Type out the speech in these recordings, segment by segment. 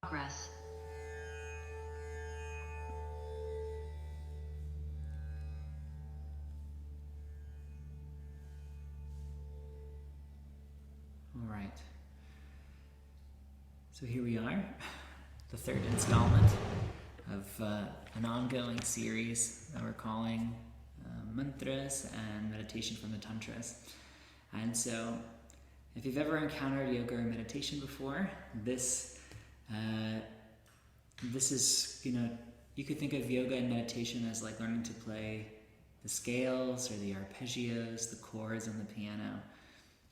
Progress. All right. So here we are, the third installment of an ongoing series that we're calling Mantras and Meditation from the Tantras. And so, if you've ever encountered yoga or meditation before, this is, you could think of yoga and meditation as like learning to play the scales or the arpeggios, the chords on the piano.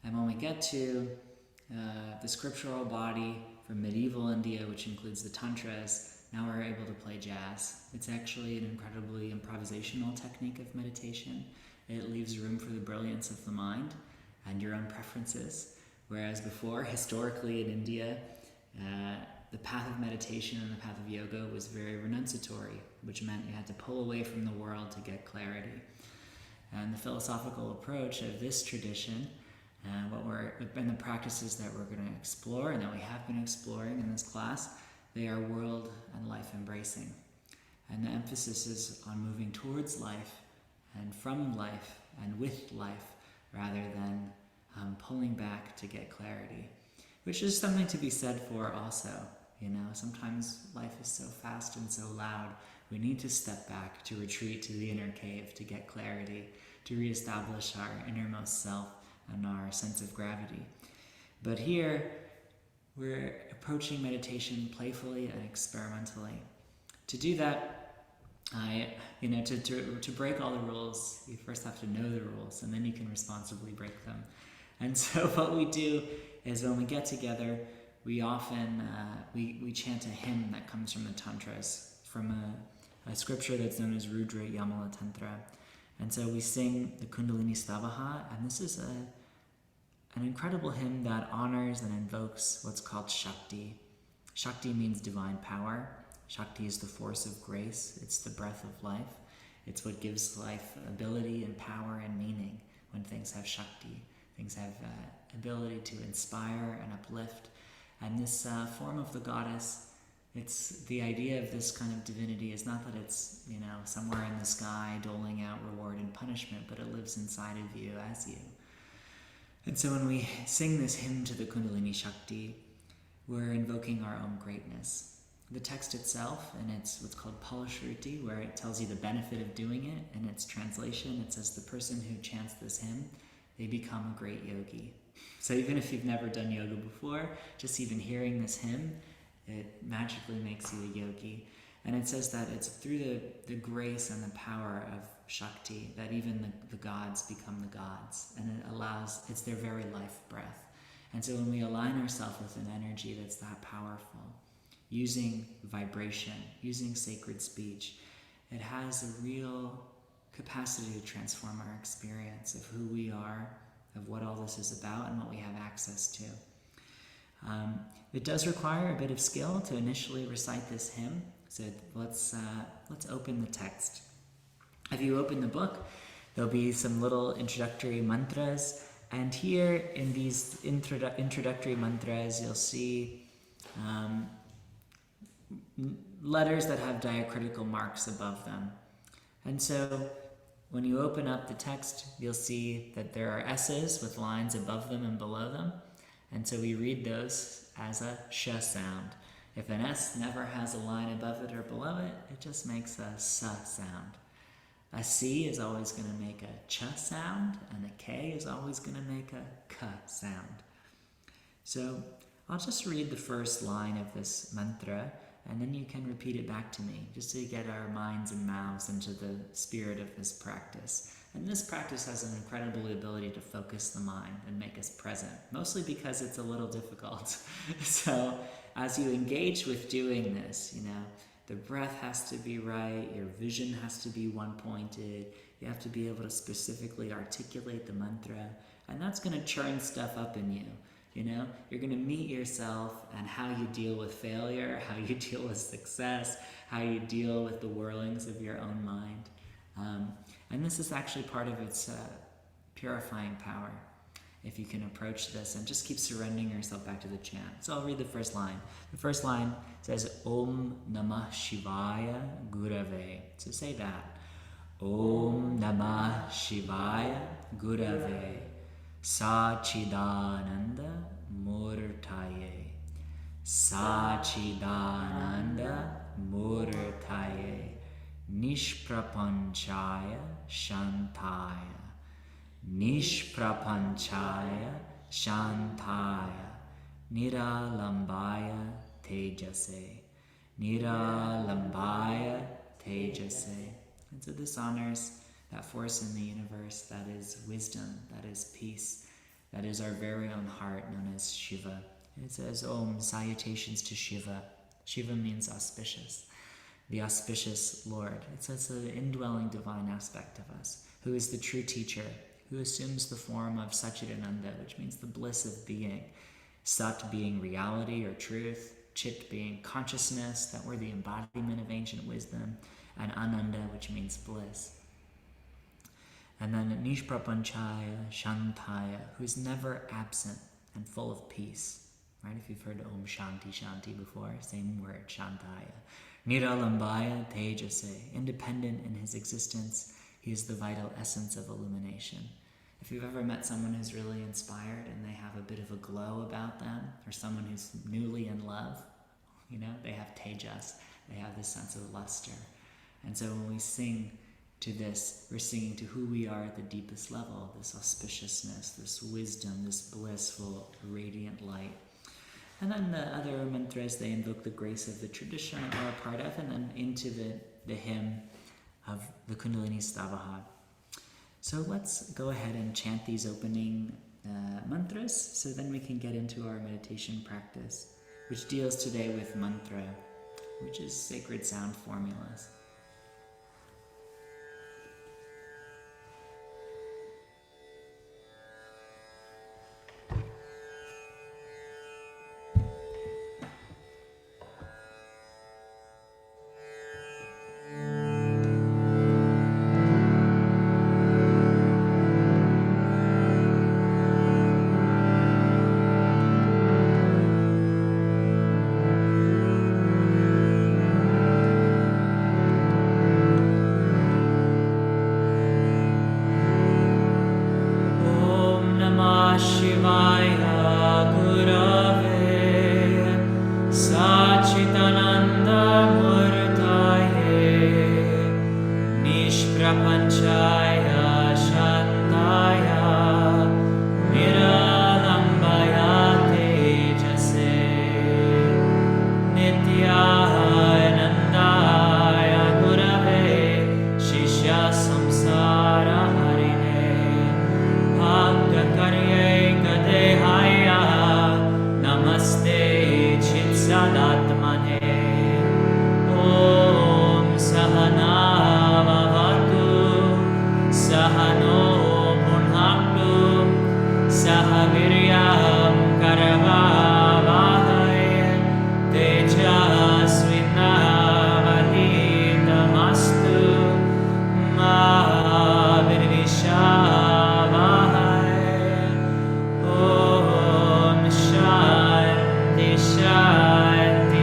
And when we get to the scriptural body from medieval India, which includes the Tantras, now we're able to play jazz. It's actually an incredibly improvisational technique of meditation. It leaves room for the brilliance of the mind and your own preferences. Whereas before, historically in India, the path of meditation and the path of yoga was very renunciatory, which meant you had to pull away from the world to get clarity. And the philosophical approach of this tradition, and the practices that we're going to explore and that we have been exploring in this class, they are world and life embracing. And the emphasis is on moving towards life and from life and with life rather than pulling back to get clarity, which is something to be said for also. Sometimes life is so fast and so loud. We need to step back, to retreat to the inner cave, to get clarity, to reestablish our innermost self and our sense of gravity. But here, we're approaching meditation playfully and experimentally. To do that, to break all the rules, you first have to know the rules, and then you can responsibly break them. And so what we do is when we get together, we often we chant a hymn that comes from the Tantras, from a scripture that's known as Rudra Yamala Tantra. And so we sing the Kundalini Stavaha, and this is an incredible hymn that honors and invokes what's called Shakti. Shakti means divine power. Shakti is the force of grace. It's the breath of life. It's what gives life ability and power and meaning when things have Shakti. Things have ability to inspire and uplift. And this form of the goddess, it's the idea of this kind of divinity is not that it's, somewhere in the sky doling out reward and punishment, but it lives inside of you as you. And so when we sing this hymn to the Kundalini Shakti, we're invoking our own greatness. The text itself, and it's what's called Palashruti, where it tells you the benefit of doing it, in its translation, it says the person who chants this hymn, they become a great yogi. So even if you've never done yoga before, just even hearing this hymn, it magically makes you a yogi. And it says that it's through the grace and the power of Shakti that even the gods become the gods. And it's their very life breath. And so when we align ourselves with an energy that's that powerful, using vibration, using sacred speech, it has a real capacity to transform our experience of who we are, of what all this is about, and what we have access to. It does require a bit of skill to initially recite this hymn, so let's open the text. If you open the book, there'll be some little introductory mantras, and here in these introductory mantras, you'll see letters that have diacritical marks above them. And so when you open up the text, you'll see that there are S's with lines above them and below them. And so we read those as a sh sound. If an S never has a line above it or below it, it just makes a s sound. A C is always going to make a ch sound, and a K is always going to make a k sound. So I'll just read the first line of this mantra, and then you can repeat it back to me, just to get our minds and mouths into the spirit of this practice. And this practice has an incredible ability to focus the mind and make us present, mostly because it's a little difficult. So as you engage with doing this, the breath has to be right, your vision has to be one-pointed, you have to be able to specifically articulate the mantra, and that's going to churn stuff up in you. You're going to meet yourself and how you deal with failure, how you deal with success, how you deal with the whirlings of your own mind. And this is actually part of its purifying power. if you can approach this and just keep surrendering yourself back to the chant. So I'll read the first line. The first line says, Om Namah Shivaya Gurave. So say that. Om Namah Shivaya Gurave Sachidananda Murtaye Sachidananda Murtaye Nishprapanchaya Shantaya Nishprapanchaya Shantaya Niralambaya Tejase Niralambaya Tejase. And so this honors that force in the universe that is wisdom, that is peace, that is our very own heart known as Shiva. And it says, Om, salutations to Shiva. Shiva means auspicious, the auspicious Lord. It's an indwelling divine aspect of us, who is the true teacher, who assumes the form of Satchidananda, which means the bliss of being. Sat being reality or truth, Chit being consciousness, that we're the embodiment of ancient wisdom, and Ananda, which means bliss. And then Nishprapanchaya Shantaya, who's never absent and full of peace. Right? If you've heard Om Shanti Shanti before, same word, Shantaya. Niralambaya Tejase, independent in his existence, he is the vital essence of illumination. If you've ever met someone who's really inspired and they have a bit of a glow about them, or someone who's newly in love, they have tejas, they have this sense of luster. And so when we sing to this, we're singing to who we are at the deepest level, this auspiciousness, this wisdom, this blissful, radiant light. And then the other mantras, they invoke the grace of the tradition that we're a part of, and then into the hymn of the Kundalini Stavaha. So let's go ahead and chant these opening mantras, so then we can get into our meditation practice, which deals today with mantra, which is sacred sound formulas. Shanti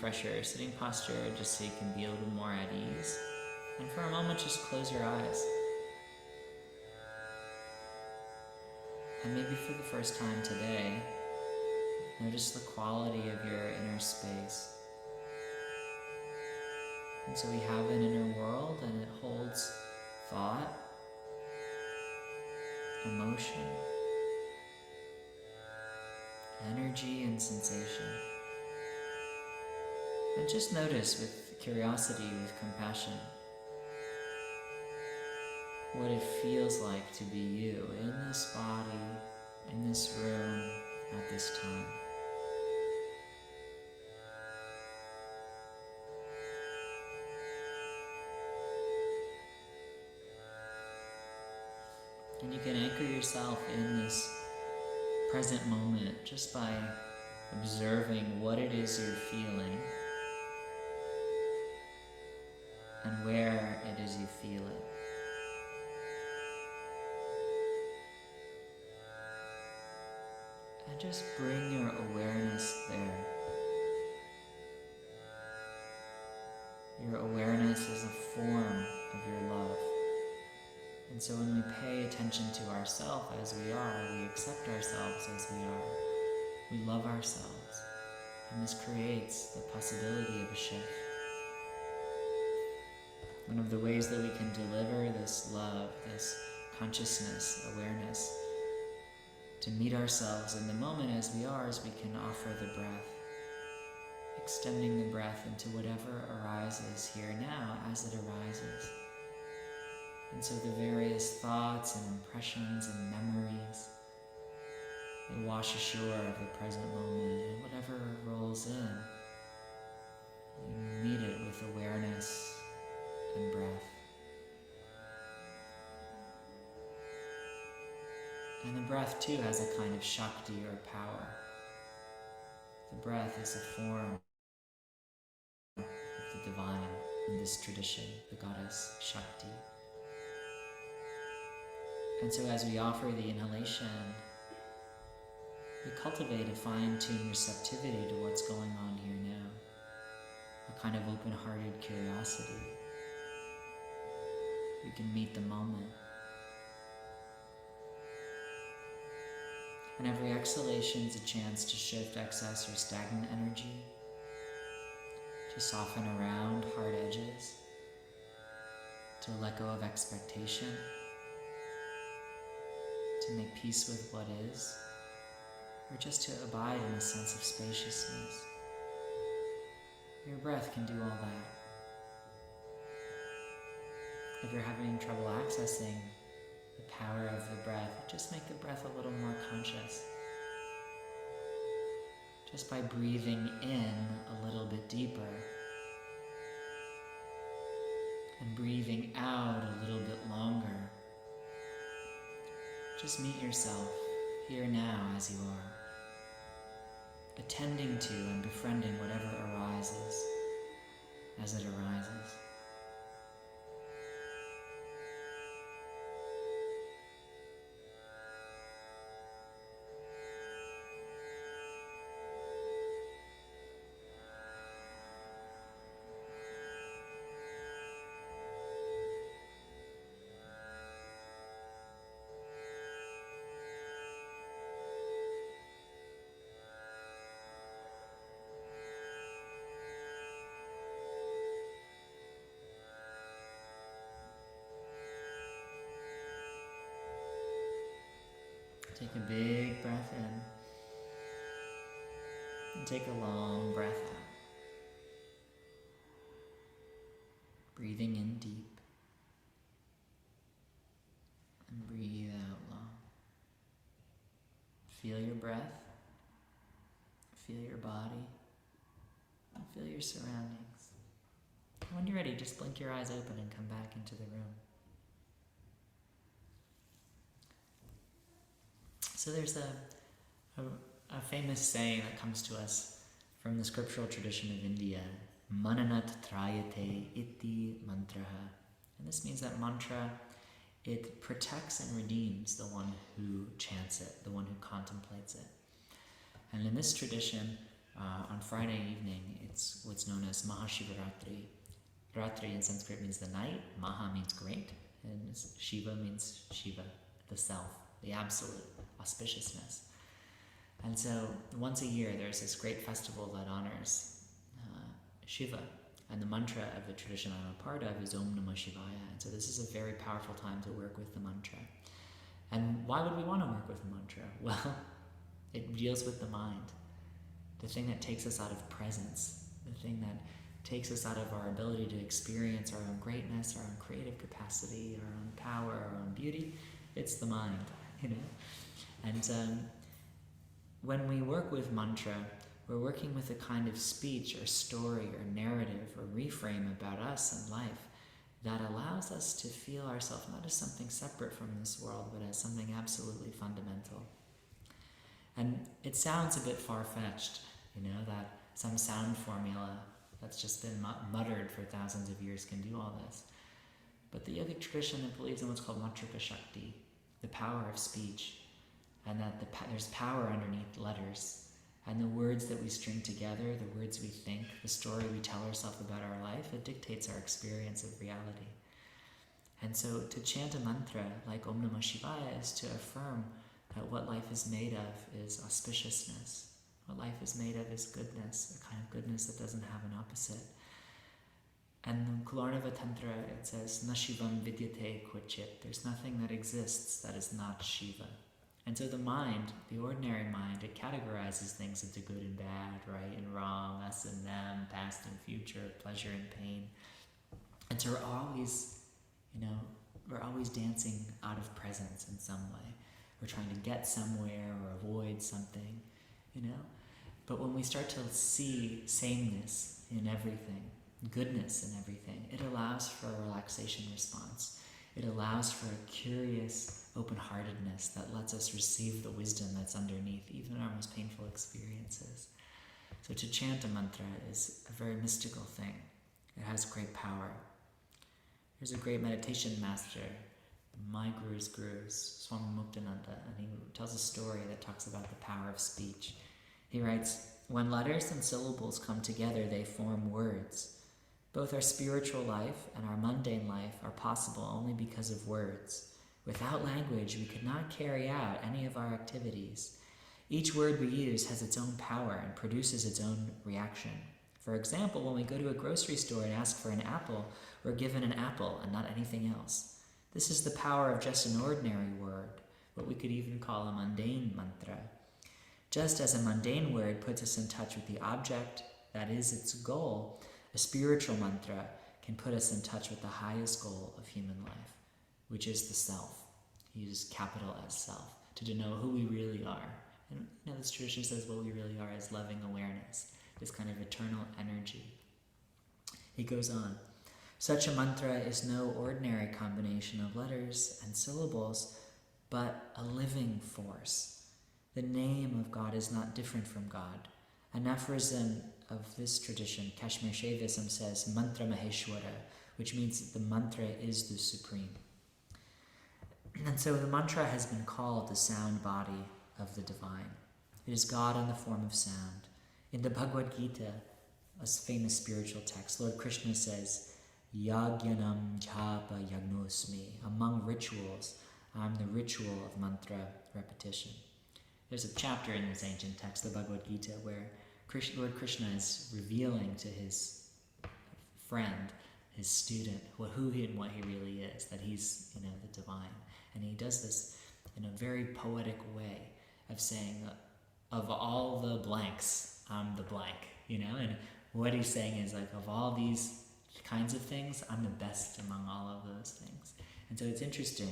refresh your sitting posture just so you can be a little more at ease. And for a moment, just close your eyes. And maybe for the first time today, notice the quality of your inner space. And so we have an inner world, and it holds thought, emotion, energy, and sensation. And just notice with curiosity, with compassion, what it feels like to be you in this body, in this room, at this time. And you can anchor yourself in this present moment just by observing what it is you're feeling and where it is you feel it. And just bring your awareness there. Your awareness is a form of your love. And so when we pay attention to ourselves as we are, we accept ourselves as we are, we love ourselves, and this creates the possibility of a shift. One of the ways that we can deliver this love, this consciousness, awareness, to meet ourselves in the moment as we are, is we can offer the breath, extending the breath into whatever arises here now as it arises. And so the various thoughts and impressions and memories, they wash ashore of the present moment, and whatever rolls in, you meet it with awareness and breath. And the breath too has a kind of Shakti or power. The breath is a form of the divine in this tradition, the goddess Shakti. And so as we offer the inhalation, we cultivate a fine-tuned receptivity to what's going on here now, a kind of open-hearted curiosity. We can meet the moment. And every exhalation is a chance to shift excess or stagnant energy, to soften around hard edges, to let go of expectation, to make peace with what is, or just to abide in a sense of spaciousness. Your breath can do all that. If you're having trouble accessing the power of the breath, just make the breath a little more conscious. Just by breathing in a little bit deeper and breathing out a little bit longer. Just meet yourself here now as you are, attending to and befriending whatever arises as it arises. Take a big breath in, and take a long breath out. Breathing in deep, and breathe out long. Feel your breath, feel your body, and feel your surroundings. And when you're ready, just blink your eyes open and come back into the room. So there's a famous saying that comes to us from the scriptural tradition of India, Mananat Trayate iti mantraha. And this means that mantra, it protects and redeems the one who chants it, the one who contemplates it. And in this tradition, On Friday evening, it's what's known as Mahashivaratri. Ratri in Sanskrit means the night, Maha means great, and Shiva means Shiva, the self, the absolute, auspiciousness. And so once a year there's this great festival that honors Shiva, and the mantra of the tradition I'm a part of is Om Namah Shivaya. And so this is a very powerful time to work with the mantra. And why would we want to work with the mantra? Well, it deals with the mind, the thing that takes us out of presence, the thing that takes us out of our ability to experience our own greatness, our own creative capacity, our own power, our own beauty. It's the mind, you know. And when we work with mantra, we're working with a kind of speech or story or narrative or reframe about us and life that allows us to feel ourselves not as something separate from this world, but as something absolutely fundamental. And it sounds a bit far-fetched, you know, that some sound formula that's just been muttered for thousands of years can do all this. But the yogic tradition believes in what's called Matrika Shakti, the power of speech, and that there's power underneath letters. And the words that we string together, the words we think, the story we tell ourselves about our life, it dictates our experience of reality. And so to chant a mantra like Om Namah Shivaya is to affirm that what life is made of is auspiciousness. What life is made of is goodness, a kind of goodness that doesn't have an opposite. And in Kularnava Tantra, it says, Na Shivam Vidyate Kvachit. There's nothing that exists that is not Shiva. And so the mind, the ordinary mind, it categorizes things into good and bad, right and wrong, us and them, past and future, pleasure and pain. And so we're always dancing out of presence in some way. We're trying to get somewhere or avoid something, you know. But when we start to see sameness in everything, goodness in everything, it allows for a relaxation response. It allows for a curious open-heartedness that lets us receive the wisdom that's underneath even our most painful experiences. So to chant a mantra is a very mystical thing. It has great power. There's a great meditation master, my guru's Swami Muktananda, and he tells a story that talks about the power of speech. He writes, when letters and syllables come together, they form words. Both our spiritual life and our mundane life are possible only because of words. Without language, we could not carry out any of our activities. Each word we use has its own power and produces its own reaction. For example, when we go to a grocery store and ask for an apple, we're given an apple and not anything else. This is the power of just an ordinary word, what we could even call a mundane mantra. Just as a mundane word puts us in touch with the object that is its goal, a spiritual mantra can put us in touch with the highest goal of human life, which is the self. He uses capital S self to denote who we really are. And this tradition says what we really are is loving awareness, this kind of eternal energy. He goes on, such a mantra is no ordinary combination of letters and syllables, but a living force. The name of God is not different from God. An aphorism of this tradition, Kashmir Shaivism, says mantra maheshwara, which means that the mantra is the supreme. And so the mantra has been called the sound body of the divine. It is God in the form of sound. In the Bhagavad Gita, a famous spiritual text, Lord Krishna says, Yagyanam japa yagnosmi. Among rituals, I'm the ritual of mantra repetition. There's a chapter in this ancient text, the Bhagavad Gita, where Lord Krishna is revealing to his friend, his student, who he and what he really is, that he's, the divine. And he does this in a very poetic way of saying, of all the blanks, I'm the blank, and what he's saying is like, of all these kinds of things, I'm the best among all of those things. And so it's interesting.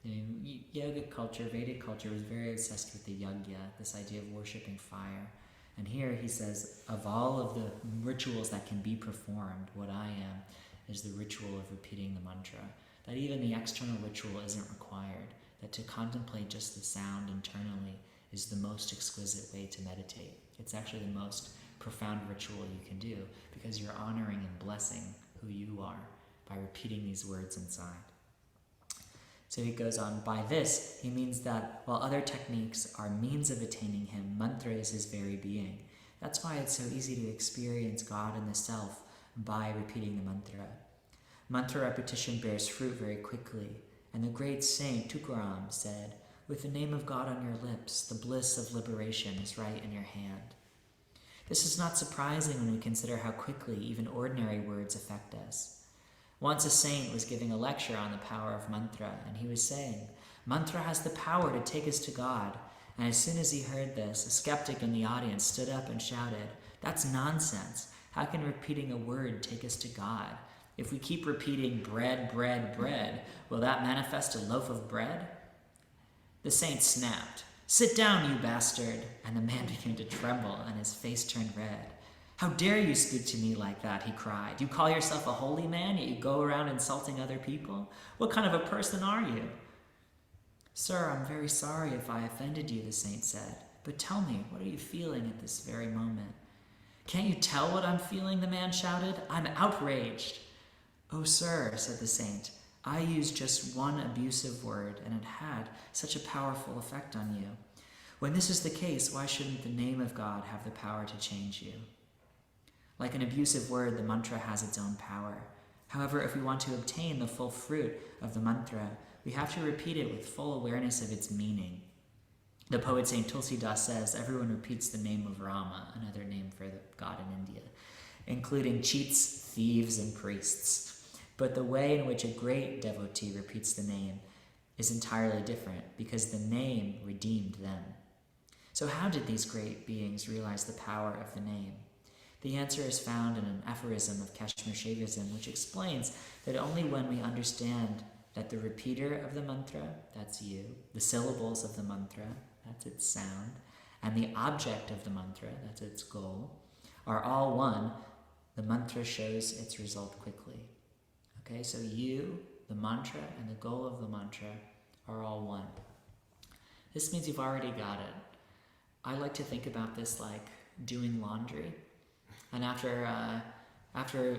Yogic culture, Vedic culture was very obsessed with the yagya, this idea of worshipping fire. And here he says, of all of the rituals that can be performed, what I am is the ritual of repeating the mantra. That even the external ritual isn't required. That to contemplate just the sound internally is the most exquisite way to meditate. It's actually the most profound ritual you can do because you're honoring and blessing who you are by repeating these words inside. So he goes on, by this, he means that while other techniques are means of attaining him, mantra is his very being. That's why it's so easy to experience God and the self by repeating the mantra. Mantra repetition bears fruit very quickly, and the great saint Tukaram said, "With the name of God on your lips, the bliss of liberation is right in your hand." This is not surprising when we consider how quickly even ordinary words affect us. Once a saint was giving a lecture on the power of mantra, and he was saying, "Mantra has the power to take us to God." And as soon as he heard this, a skeptic in the audience stood up and shouted, "That's nonsense. How can repeating a word take us to God? If we keep repeating bread, bread, bread, will that manifest a loaf of bread?" The saint snapped, "Sit down, you bastard!" And the man began to tremble, and his face turned red. "How dare you speak to me like that?" he cried. "You call yourself a holy man, yet you go around insulting other people? What kind of a person are you?" "Sir, I'm very sorry if I offended you," the saint said. "But tell me, what are you feeling at this very moment?" "Can't you tell what I'm feeling?" the man shouted. "I'm outraged." "Oh, sir," said the saint, "I used just one abusive word, and it had such a powerful effect on you. When this is the case, why shouldn't the name of God have the power to change you?" Like an abusive word, the mantra has its own power. However, if we want to obtain the full fruit of the mantra, we have to repeat it with full awareness of its meaning. The poet Saint Tulsidas says everyone repeats the name of Rama, another name for the god in India, including cheats, thieves, and priests. But the way in which a great devotee repeats the name is entirely different, because the name redeemed them. So how did these great beings realize the power of the name? The answer is found in an aphorism of Kashmir Shaivism, which explains that only when we understand that the repeater of the mantra, that's you, the syllables of the mantra, that's its sound, and the object of the mantra, that's its goal, are all one, the mantra shows its result quickly. Okay, so you, the mantra, and the goal of the mantra are all one. This means you've already got it. I like to think about this like doing laundry. And after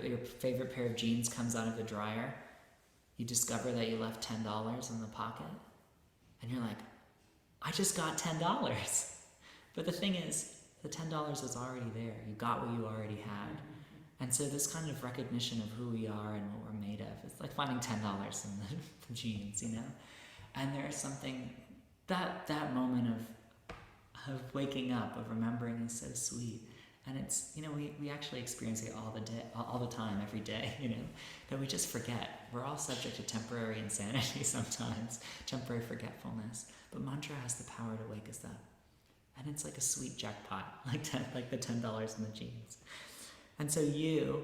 your favorite pair of jeans comes out of the dryer, you discover that you left $10 in the pocket. And you're like, I just got $10. But the thing is, the $10 was already there. You got what you already had. And so this kind of recognition of who we are and what we're made of, it's like finding $10 in the jeans, you know? And there's something, that moment of waking up, of remembering is so sweet. And it's, you know, we actually experience it all the time, every day, you know, that we just forget. We're all subject to temporary insanity sometimes, temporary forgetfulness. But mantra has the power to wake us up. And it's like a sweet jackpot, like the $10 in the jeans. And so you,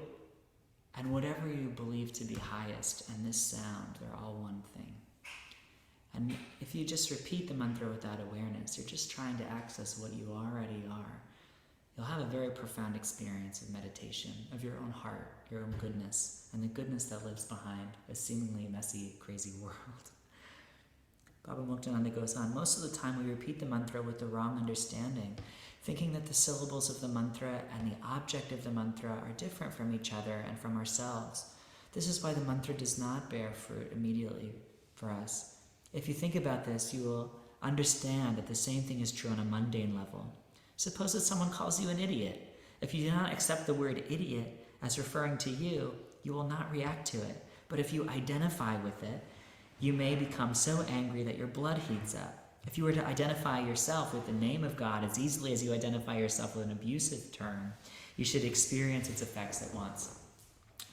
and whatever you believe to be highest, and this sound, they're all one thing. And if you just repeat the mantra without awareness, you're just trying to access what you already are. You'll have a very profound experience of meditation, of your own heart, your own goodness, and the goodness that lives behind a seemingly messy, crazy world. Baba Muktananda goes on, most of the time we repeat the mantra with the wrong understanding, thinking that the syllables of the mantra and the object of the mantra are different from each other and from ourselves. This is why the mantra does not bear fruit immediately for us. If you think about this, you will understand that the same thing is true on a mundane level. Suppose that someone calls you an idiot. If you do not accept the word idiot as referring to you, you will not react to it. But if you identify with it, you may become so angry that your blood heats up. If you were to identify yourself with the name of God as easily as you identify yourself with an abusive term, you should experience its effects at once.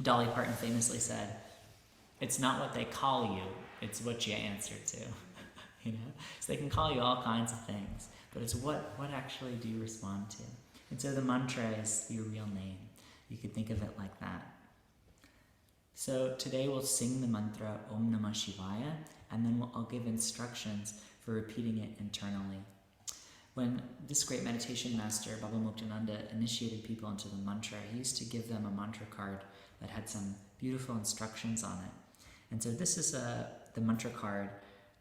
Dolly Parton famously said, "It's not what they call you, it's what you answer to." You know? So they can call you all kinds of things, but it's what actually do you respond to? And so the mantra is your real name. You could think of it like that. So today we'll sing the mantra Om Namah Shivaya, and then I'll give instructions for repeating it internally. When this great meditation master, Baba Muktananda, initiated people into the mantra, he used to give them a mantra card that had some beautiful instructions on it. And so this is the mantra card.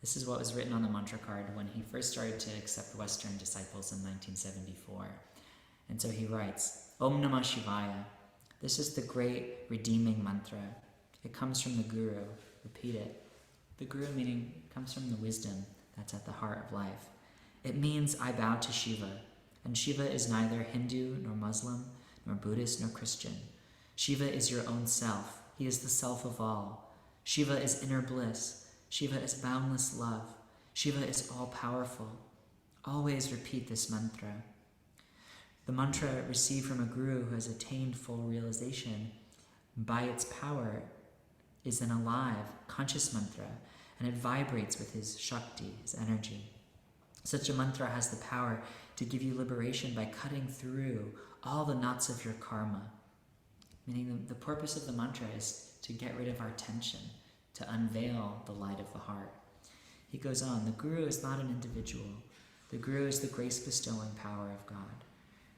This is what was written on the mantra card when he first started to accept Western disciples in 1974. And so he writes, Om Namah Shivaya. This is the great redeeming mantra. It comes from the Guru. Repeat it. The Guru meaning comes from the wisdom that's at the heart of life. It means I bow to Shiva. And Shiva is neither Hindu nor Muslim, nor Buddhist nor Christian. Shiva is your own self. He is the self of all. Shiva is inner bliss. Shiva is boundless love. Shiva is all-powerful. Always repeat this mantra. The mantra received from a guru who has attained full realization by its power is an alive, conscious mantra, and it vibrates with his Shakti, his energy. Such a mantra has the power to give you liberation by cutting through all the knots of your karma. Meaning the purpose of the mantra is to get rid of our tension, to unveil the light of the heart. He goes on, the guru is not an individual. The guru is the grace-bestowing power of God.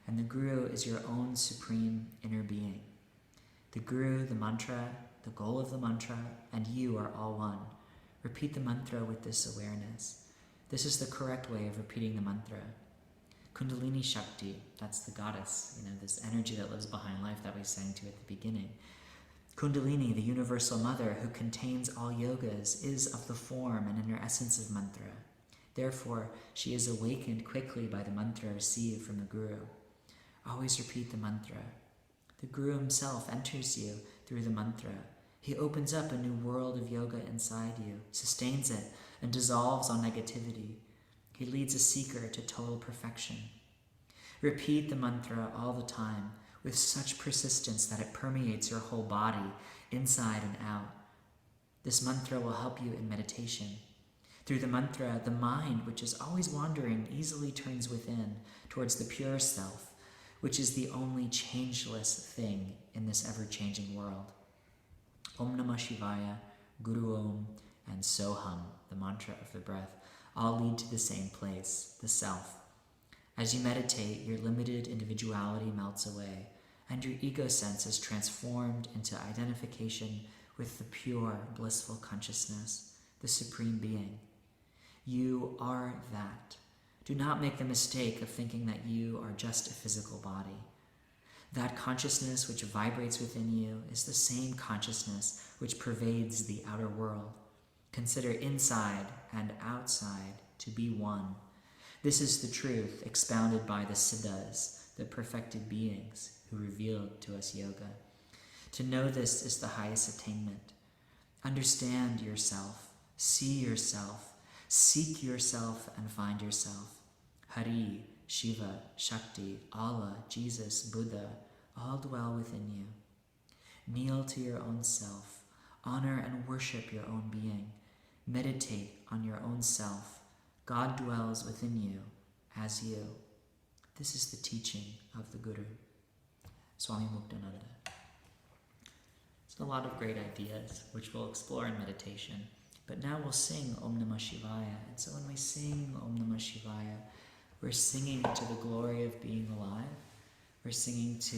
And the guru is your own supreme inner being. The guru, the mantra, the goal of the mantra, and you are all one. Repeat the mantra with this awareness. This is the correct way of repeating the mantra. Kundalini Shakti, that's the goddess, this energy that lives behind life that we sang to at the beginning. Kundalini, the universal mother who contains all yogas, is of the form and inner essence of mantra. Therefore, she is awakened quickly by the mantra received from the guru. Always repeat the mantra. The guru himself enters you through the mantra. He opens up a new world of yoga inside you, sustains it, and dissolves all negativity. He leads a seeker to total perfection. Repeat the mantra all the time with such persistence that it permeates your whole body, inside and out. This mantra will help you in meditation. Through the mantra, the mind, which is always wandering, easily turns within towards the pure self, which is the only changeless thing in this ever-changing world. Om Namah Shivaya, Guru Om, and Soham, the mantra of the breath, all lead to the same place, the self. As you meditate, your limited individuality melts away, and your ego sense is transformed into identification with the pure, blissful consciousness, the Supreme Being. You are that. Do not make the mistake of thinking that you are just a physical body. That consciousness which vibrates within you is the same consciousness which pervades the outer world. Consider inside and outside to be one. This is the truth expounded by the Siddhas, the perfected beings who revealed to us yoga. To know this is the highest attainment. Understand yourself, see yourself, seek yourself and find yourself. Hari, Shiva, Shakti, Allah, Jesus, Buddha, all dwell within you. Kneel to your own self. Honor and worship your own being. Meditate on your own self. God dwells within you as you. This is the teaching of the Guru, Swami Muktananda. It's a lot of great ideas, which we'll explore in meditation. But now we'll sing Om Namah Shivaya. And so when we sing Om Namah Shivaya, we're singing to the glory of being alive. We're singing to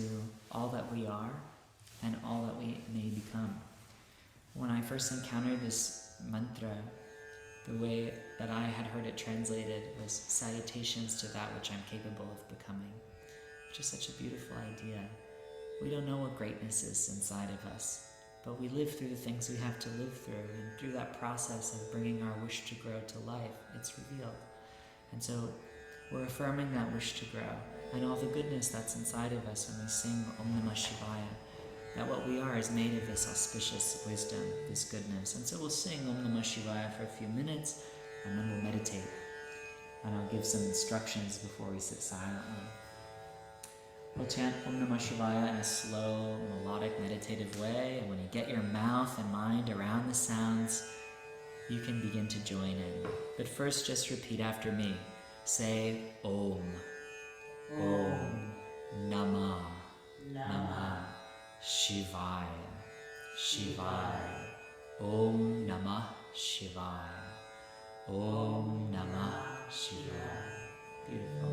all that we are and all that we may become. When I first encountered this mantra, the way that I had heard it translated was salutations to that which I'm capable of becoming, which is such a beautiful idea. We don't know what greatness is inside of us, but we live through the things we have to live through, and through that process of bringing our wish to grow to life, it's revealed. And so we're affirming that wish to grow, and all the goodness that's inside of us when we sing Om Namah Shivaya, that what we are is made of this auspicious wisdom, this goodness. And so we'll sing Om Namah Shivaya for a few minutes, and then we'll meditate. And I'll give some instructions before we sit silently. We'll chant Om Namah Shivaya in a slow, melodic, meditative way, and when you get your mouth and mind around the sounds, you can begin to join in. But first, just repeat after me. Say Om. Om Namah Namah Shivaya Shivaya. Om Namah Shivaya. Om Namah Shivaya. Beautiful.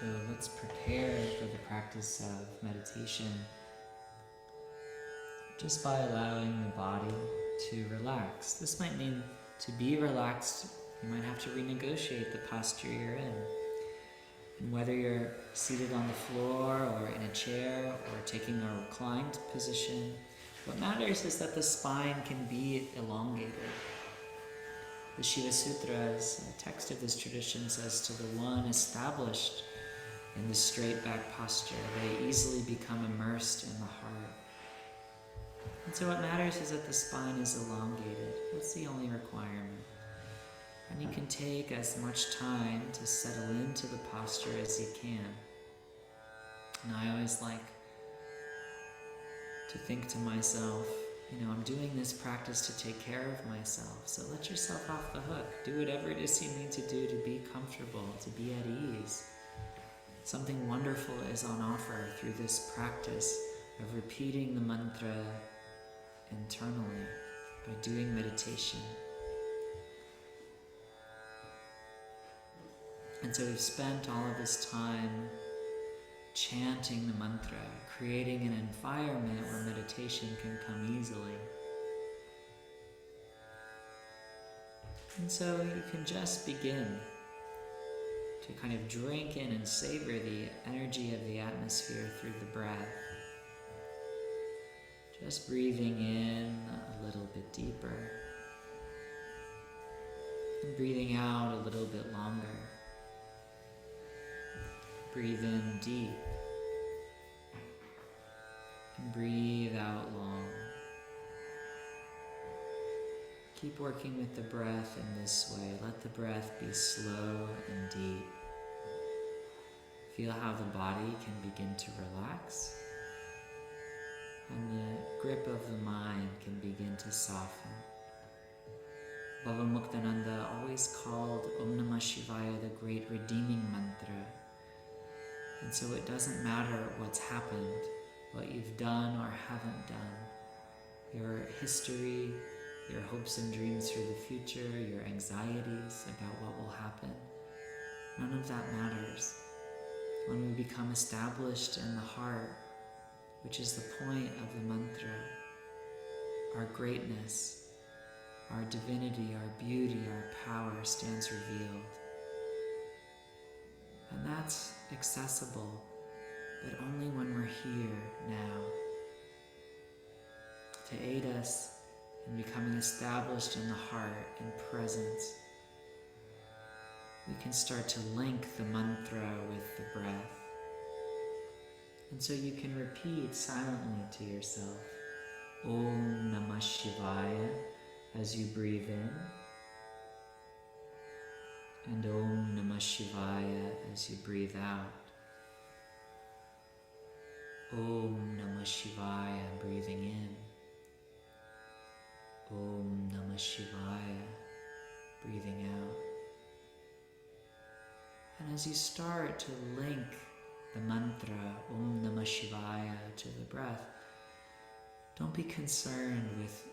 So let's prepare for the practice of meditation just by allowing the body to relax. This might mean to be relaxed, you might have to renegotiate the posture you're in. And whether you're seated on the floor or in a chair or taking a reclined position, what matters is that the spine can be elongated. The Shiva Sutras, a text of this tradition, says to the one established in the straight back posture, they easily become immersed in the heart. And so what matters is that the spine is elongated. That's the only requirement. And you can take as much time to settle into the posture as you can. And I always like to think to myself, I'm doing this practice to take care of myself. So let yourself off the hook. Do whatever it is you need to do to be comfortable, to be at ease. Something wonderful is on offer through this practice of repeating the mantra internally by doing meditation. And so we've spent all of this time chanting the mantra, creating an environment where meditation can come easily. And so you can just begin to kind of drink in and savor the energy of the atmosphere through the breath. Just breathing in a little bit deeper, and breathing out a little bit longer. Breathe in deep, and breathe out long. Keep working with the breath in this way. Let the breath be slow and deep. Feel how the body can begin to relax, and the grip of the mind can begin to soften. Baba Muktananda always called Om Namah Shivaya the great redeeming mantra. And so it doesn't matter what's happened, what you've done or haven't done, your history, your hopes and dreams for the future, your anxieties about what will happen. None of that matters. When we become established in the heart, which is the point of the mantra, our greatness, our divinity, our beauty, our power stands revealed. And that's accessible, but only when we're here now. To aid us in becoming established in the heart and presence, we can start to link the mantra with the breath. And so you can repeat silently to yourself, Om Namah Shivaya, as you breathe in, and Om Namah Shivaya as you breathe out. Om Namah Shivaya, breathing in. Om Namah Shivaya, breathing out. And as you start to link the mantra Om Namah Shivaya to the breath, don't be concerned with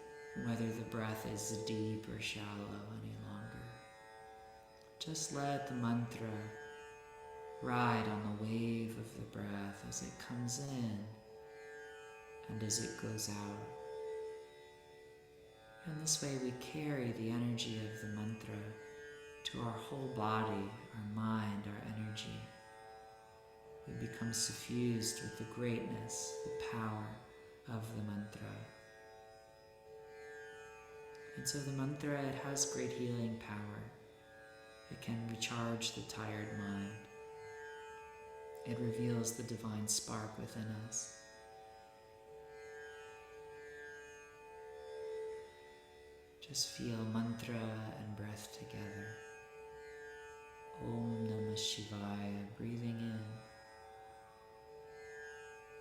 whether the breath is deep or shallow any longer. Just let the mantra ride on the wave of the breath as it comes in and as it goes out. And this way we carry the energy of the mantra to our whole body, our mind, our energy. We become suffused with the greatness, the power of the mantra. And so the mantra, it has great healing power. It can recharge the tired mind. It reveals the divine spark within us. Just feel mantra and breath together. Om Namah Shivaya, breathing in.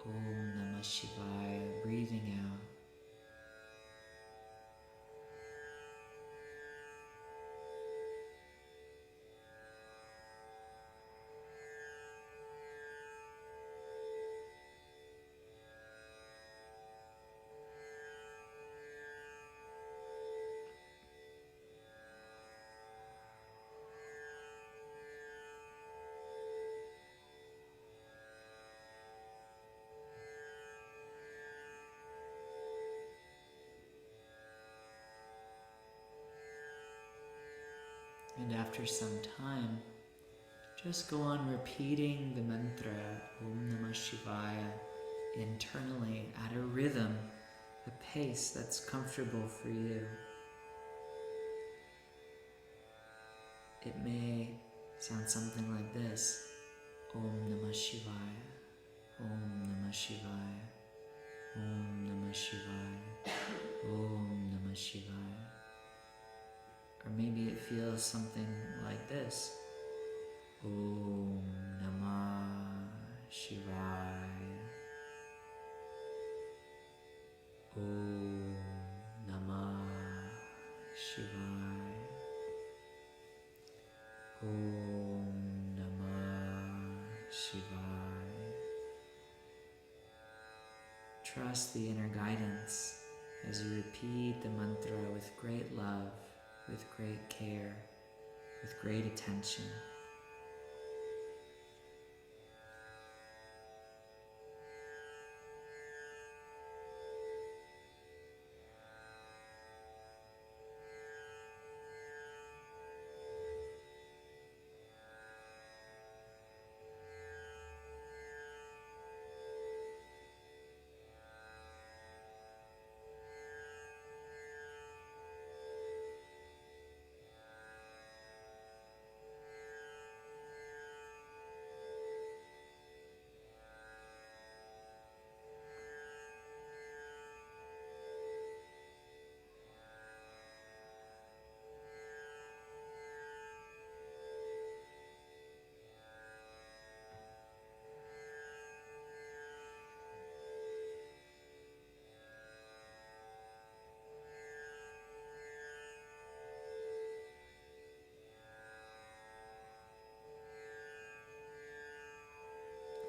Om Namah Shivaya, breathing out. And after some time, just go on repeating the mantra Om Namah Shivaya internally at a rhythm, a pace that's comfortable for you. It may sound something like this: Om Namah Shivaya, Om Namah Shivaya, Om Namah Shivaya, Om Namah Shivaya. Or maybe it feels something like this: Om Namah Shivaya, Om Namah Shivaya, Om Namah Shivaya. Trust the inner guidance as you repeat the mantra with great love, with great care, with great attention.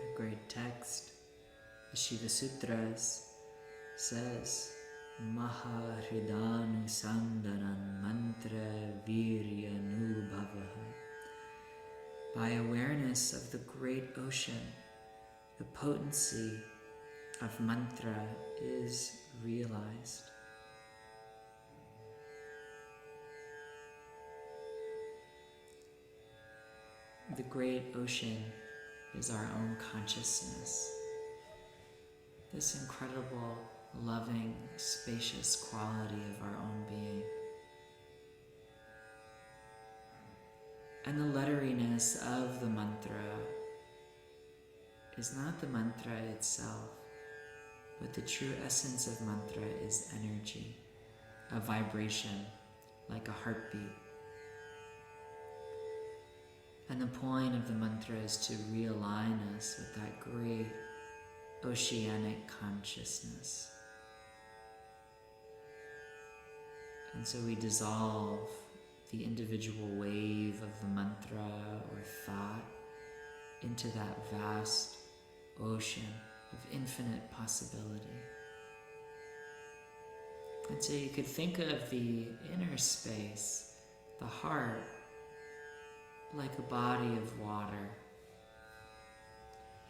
A great text, the Shiva Sutras, says Mahahridanu Sandaran Mantra Virya Nubhavaha. By awareness of the great ocean, the potency of mantra is realized. The great ocean is our own consciousness. This incredible, loving, spacious quality of our own being. And the letteriness of the mantra is not the mantra itself, but the true essence of mantra is energy, a vibration, like a heartbeat. And the point of the mantra is to realign us with that great oceanic consciousness. And so we dissolve the individual wave of the mantra or thought into that vast ocean of infinite possibility. And so you could think of the inner space, the heart, like a body of water.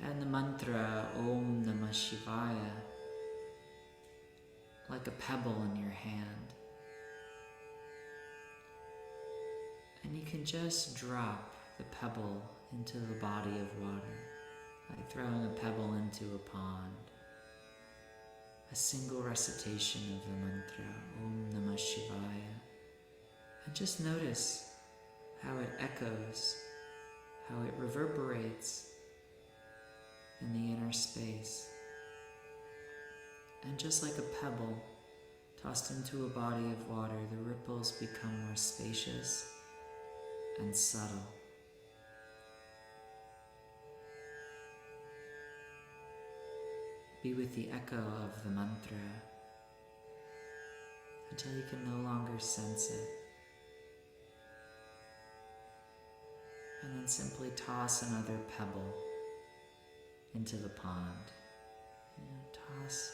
And the mantra Om Namah Shivaya like a pebble in your hand. And you can just drop the pebble into the body of water, like throwing a pebble into a pond. A single recitation of the mantra Om Namah Shivaya. And just notice how it echoes, how it reverberates in the inner space. And just like a pebble tossed into a body of water, the ripples become more spacious and subtle. Be with the echo of the mantra until you can no longer sense it. And then simply toss another pebble into the pond. Toss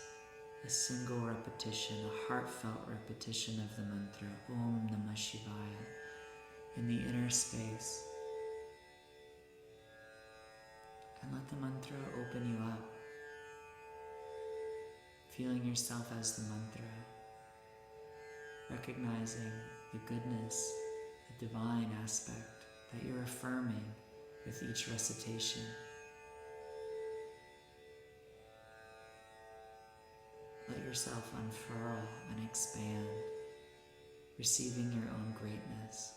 a single repetition, a heartfelt repetition of the mantra Om Namah Shivaya in the inner space. And let the mantra open you up, feeling yourself as the mantra, recognizing the goodness, divine aspect that you're affirming with each recitation. Let yourself unfurl and expand, receiving your own greatness.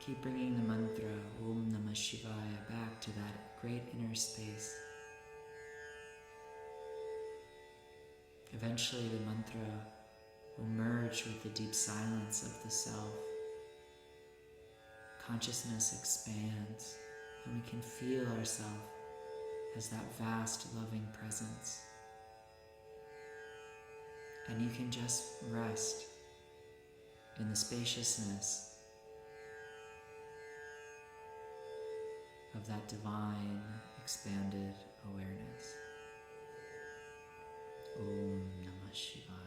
Keep bringing the mantra Om Namah Shivaya back to that great inner space. Eventually the mantra will merge with the deep silence of the self. Consciousness expands, and we can feel ourselves as that vast, loving presence. And you can just rest in the spaciousness of that divine, expanded awareness. Om Namah Shivaya.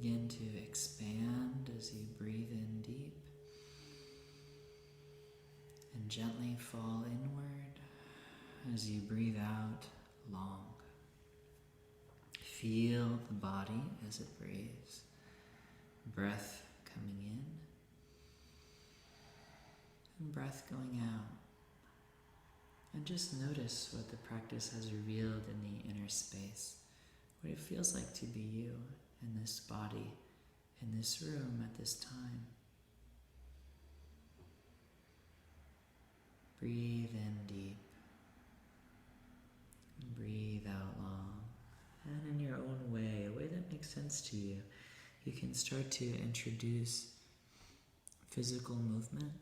begin to expand as you breathe in deep and gently fall inward as you breathe out long. Feel the body as it breathes. Breath coming in and breath going out. And just notice what the practice has revealed in the inner space, what it feels like to be you in this body, in this room at this time. Breathe in deep. And breathe out long. And in your own way, a way that makes sense to you, you can start to introduce physical movement,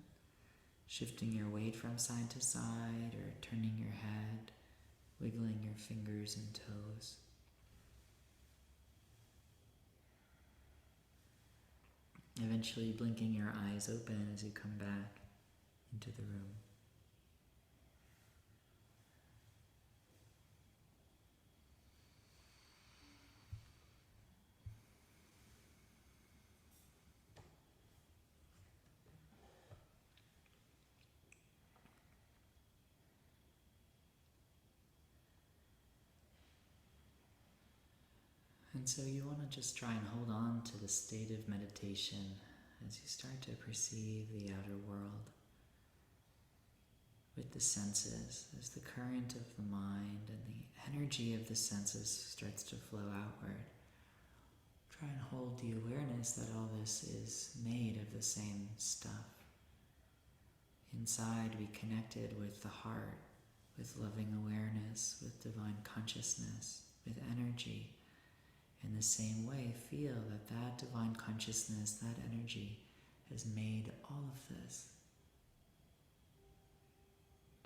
shifting your weight from side to side or turning your head, wiggling your fingers and toes. Eventually blinking your eyes open as you come back into the room. And so you want to just try and hold on to the state of meditation as you start to perceive the outer world with the senses, as the current of the mind and the energy of the senses starts to flow outward. Try and hold the awareness that all this is made of the same stuff. Inside, we connected with the heart, with loving awareness, with divine consciousness, with energy. In the same way, feel that that divine consciousness, that energy, has made all of this.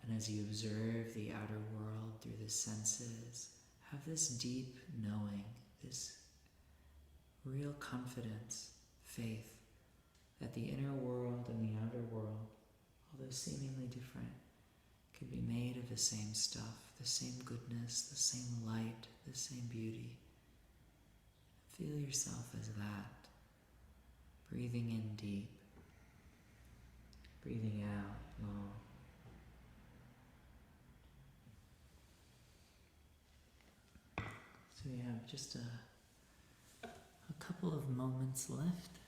And as you observe the outer world through the senses, have this deep knowing, this real confidence, faith, that the inner world and the outer world, although seemingly different, could be made of the same stuff, the same goodness, the same light, the same beauty. Feel yourself as that, breathing in deep, breathing out long. So we have just a couple of moments left.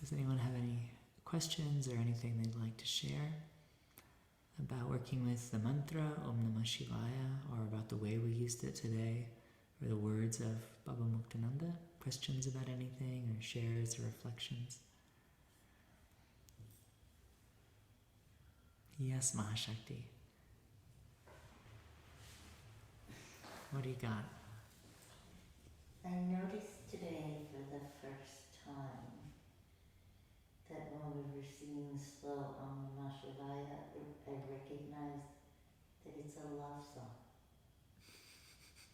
Does anyone have any questions or anything they'd like to share about working with the mantra, Om Namah Shivaya, or about the way we used it today? Or the words of Baba Muktananda? Questions about anything, or shares or reflections? Yes, Mahashakti. What do you got? I noticed today for the first time that when we were singing slow Om Namah Shivaya, I recognized that it's a love song.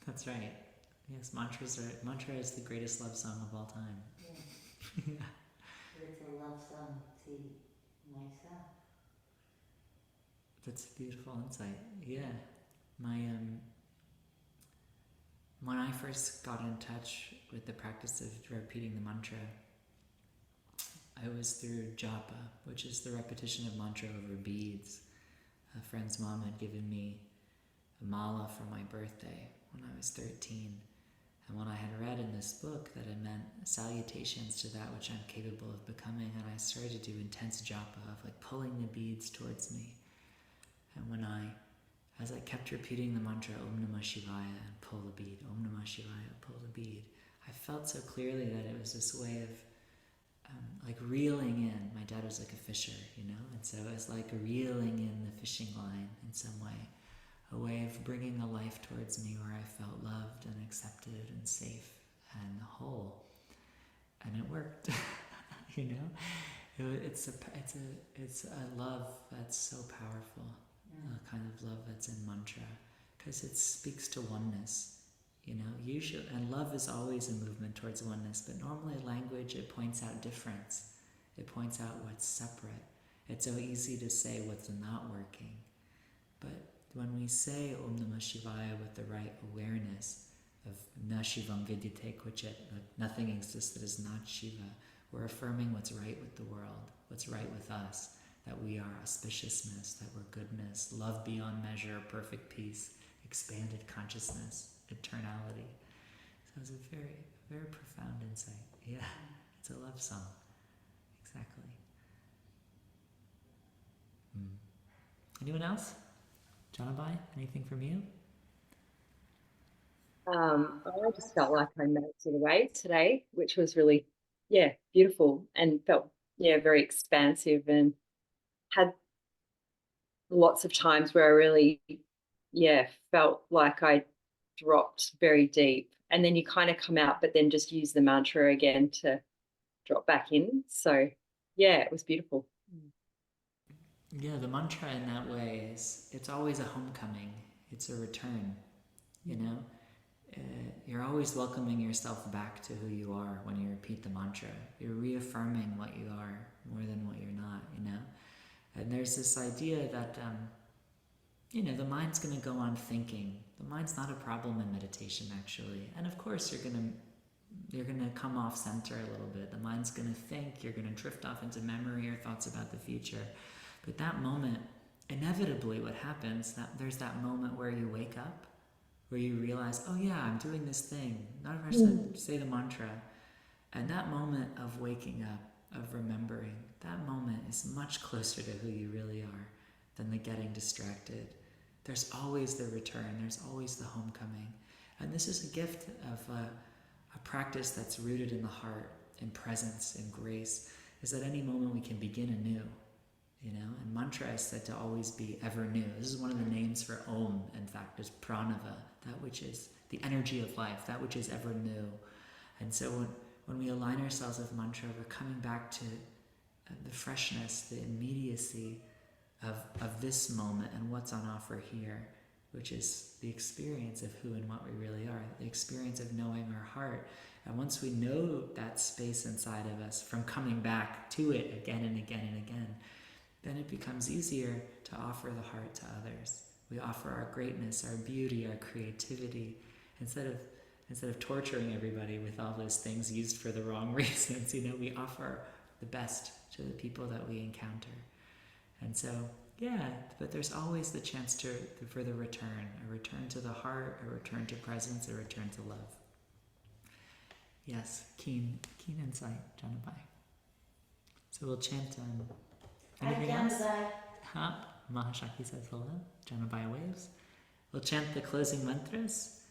That's right. Yes, mantra is the greatest love song of all time. Yeah. Yeah. It's a love song to myself. That's a beautiful insight. Yeah. When I first got in touch with the practice of repeating the mantra, I was through japa, which is the repetition of mantra over beads. A friend's mom had given me a mala for my birthday when I was 13. And when I had read in this book that it meant salutations to that which I'm capable of becoming, and I started to do intense japa of like pulling the beads towards me. And as I kept repeating the mantra Om Namah Shivaya and pull the bead, Om Namah Shivaya, pull the bead, I felt so clearly that it was this way of like reeling in. My dad was like a fisher, you know, and so it was like reeling in the fishing line in some way. A way of bringing a life towards me where I felt loved and accepted and safe and whole, and it worked. You know, it's a love that's so powerful, a kind of love that's in mantra, because it speaks to oneness. You know, usually, and love is always a movement towards oneness, but normally language, it points out difference. It points out what's separate. It's so easy to say what's not working, but when we say Om Namah Shivaya with the right awareness of Na Shivam Vidyate Quicit, that nothing exists that is not Shiva. We're affirming what's right with the world, what's right with us, that we are auspiciousness, that we're goodness, love beyond measure, perfect peace, expanded consciousness, eternality. So it's a very, very profound insight. Yeah, it's a love song. Exactly. Anyone else? Janabai, anything from you? I just felt like I melted away today, which was really, yeah, beautiful, and felt, yeah, very expansive, and had lots of times where I really, yeah, felt like I dropped very deep. And then you kind of come out, but then just use the mantra again to drop back in. So, yeah, it was beautiful. Yeah, the mantra in that way is it's always a homecoming. It's a return, you know? You're always welcoming yourself back to who you are when you repeat the mantra. You're reaffirming what you are more than what you're not, you know? And there's this idea that, the mind's going to go on thinking. The mind's not a problem in meditation, actually. And of course, you're going to come off center a little bit. The mind's going to think. You're going to drift off into memory or thoughts about the future. But that moment, inevitably, what happens, that there's that moment where you wake up, where you realize, oh yeah, I'm doing this thing. Not a person say the mantra. And that moment of waking up, of remembering, that moment is much closer to who you really are than the getting distracted. There's always the return. There's always the homecoming. And this is a gift of a practice that's rooted in the heart, in presence, in grace, is that any moment we can begin anew. And mantra is said to always be ever new. This is one of the names for Om, in fact, is pranava, that which is the energy of life, that which is ever new. And so when we align ourselves with mantra, we're coming back to the freshness, the immediacy of this moment and what's on offer here, which is the experience of who and what we really are, the experience of knowing our heart. And once we know that space inside of us, from coming back to it again and again and again, then it becomes easier to offer the heart to others. We offer our greatness, our beauty, our creativity, instead of torturing everybody with all those things used for the wrong reasons. We offer the best to the people that we encounter. And so, yeah, but there's always the chance for the return, a return to the heart, a return to presence, a return to love. Yes, keen insight, Janabai. So we'll chant anything else? Mahashakti says hello. Janabai waves. We'll chant the closing mantras.